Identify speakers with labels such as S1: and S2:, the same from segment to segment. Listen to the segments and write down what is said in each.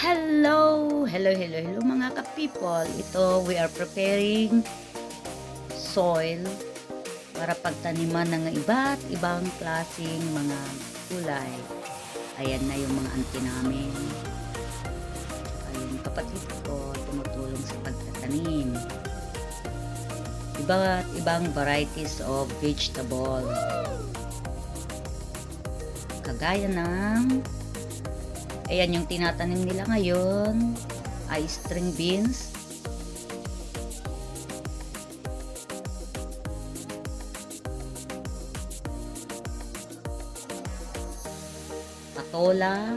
S1: Hello mga ka-people. Ito, we are preparing soil para pagtaniman ng iba't ibang klaseng mga gulay. Ayan na yung mga auntie namin. Ayun, kapatid ko tumutulong sa pagtatanim. Iba't ibang varieties of vegetable. Kagaya ng ayan yung tinatanim nila ngayon ay string beans, patola,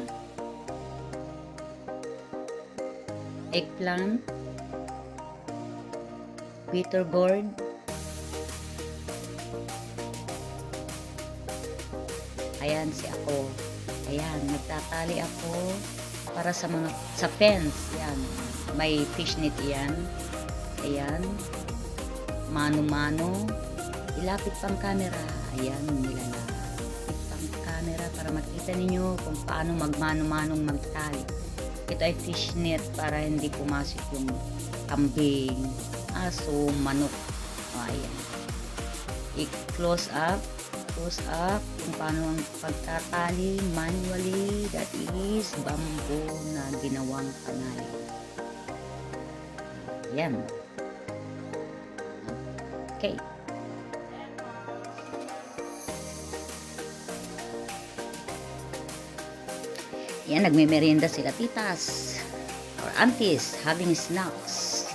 S1: eggplant, bitter gourd, ayan si ako. Ayan, nagtatali ako para sa mga sa fence. Yan, may fishnet yan. Ayan, mano-mano. Ilapit pang camera. Ayan, nilalapit pang camera para makita ninyo kung paano magmano-manong magtali. Ito ay fishnet para hindi pumasok yung kambing, aso, manok. Ayan, i-close up kung paano ang pagtatali manually. That is bamboo na ginawang kanal. Yan. Okay. Yan, nagme-merienda sila titas or aunties having snacks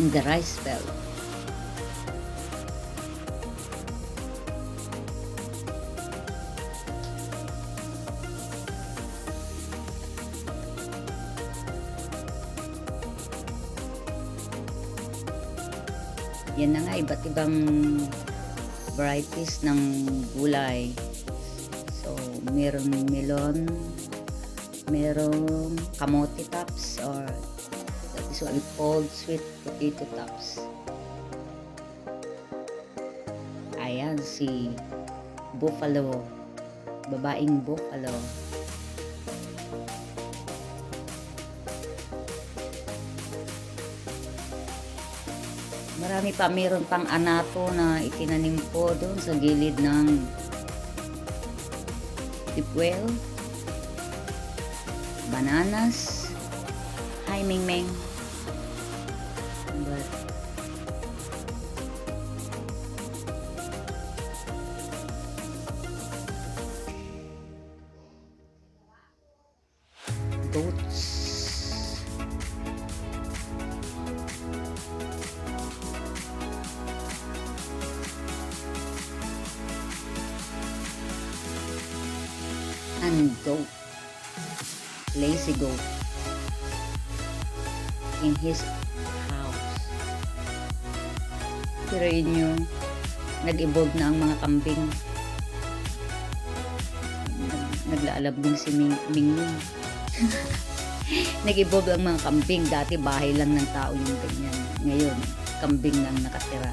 S1: in the rice belt. Yan na nga, iba't ibang varieties ng gulay. So, meron melon, meron kamote tops, or that is what we call sweet potato tops. Ayan si buffalo, babaeng buffalo. Marami pa, meron pang anato na itinanim ko doon sa gilid ng deep well. Bananas. Hi, Ming Ming. Goats. And goat, lazy goat in his house. Pero inyo, nag-evolve na ang mga kambing. Naglalabing si Ming Ming. Nag-evolve ang mga kambing. Dati bahay lang ng tao yung ganyan. Ngayon, kambing lang nakatira.